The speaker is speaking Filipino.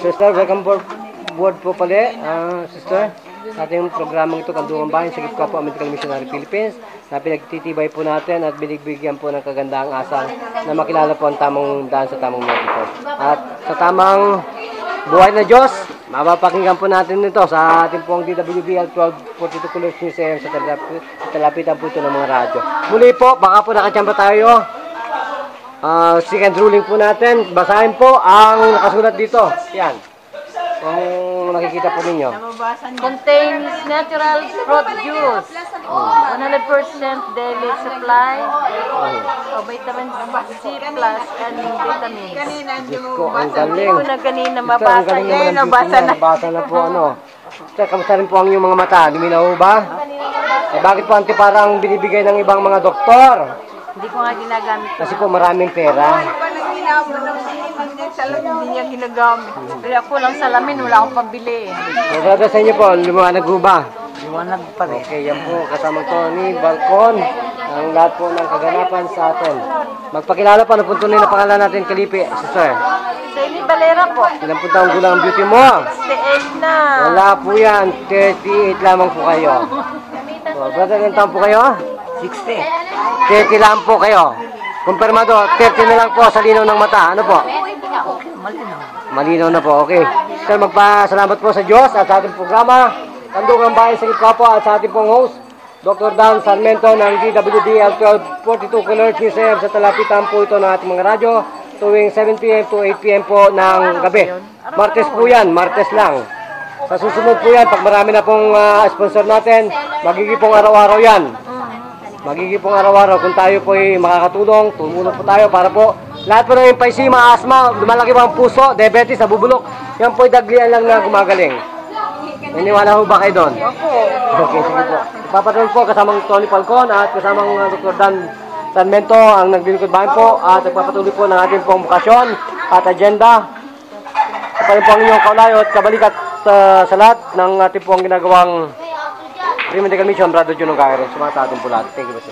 Sister, welcome board po pala, sister. Sa ating programang ito, Kandugang Bayan, sa Gitka po, Medical Missionary Philippines, na pinagtitibay po natin at binigbigyan po ng kagandahang asal na makilala po ang tamang daan sa tamang mediko. At sa tamang buhay na Diyos, mapapakinggan po natin ito sa ating pong DWBL 1242 Colors Museum sa talapitan po ito ng mga radyo. Muli po, baka po nakachamba tayo. Second ruling po natin, basahin po ang nakasulat dito. Yan. Kung nakikita po ninyo. Contains natural fruit juice, 100% daily supply of vitamin C plus and vitamins. Diyos ko, ang galing. Hindi ko na kanina mabasa yan. Nabasa na po ano. Kamusta rin po ang inyong mga mata? Luminaw ba? Bakit po antiparang binibigay ng ibang mga doktor? Hindi ko nga ginagamit. Kasi po maraming pera. Hindi niya ginagamit. Kaya ako lang salamin, wala akong pambili. Brother, sa inyo po, lumiwanag po ba? Liwanag pa rin. Okay, yan po, kasamang Tony, Balcon, ang lahat po ng kaganapan sa atin. Magpakilala pa, napuntunin na pangalan natin, Kalipi, sister. Sally Valera po. Ilang po taong gulang ang beauty mo? 68 na. Wala po yan, 38 lamang po kayo. So, brother, ilang taong po kayo? 60. 30 lang po kayo. Kumpirmado, 30 na lang po sa linaw ng mata. Ano po? Malinaw. Malinaw na po, okay. Sir, magpasalamat po sa Diyos at sa ating programa. Kandugang Bayan sa Gitka po at sa ating pong host, Dr. Dan Sarmento ng DWBL 1242 Colors Museum sa talapitan po ito ng ating mga radyo tuwing 7 p.m. to 8 p.m. po ng gabi. Martes po yan, Martes lang. Sa susunod po yan, pag marami na pong sponsor natin, magiging pong araw-araw yan. Magiging pong araw-araw kung tayo po ay makakatulong, tumulong po tayo para po lahat po ng emphysema, asthma, lumalaki pa ang puso, diabetes, nabubulok, yan po ay daglian lang na gumagaling. Naniwala ho ba kayo doon? Okay, sige po. Ipapatuloy po kasamang Tony Falcon at kasamang Dr. Dan Sarmento ang naglilingkod bayan po at nagpapatuloy po ng ating pong bukasyon at agenda. Ito pa rin po ang inyong kaulayo at kabalikat sa lahat ng ating pong ginagawang Medical Mission, Brother Junong Gairin. Sumasatong po lahat. Thank you, sir.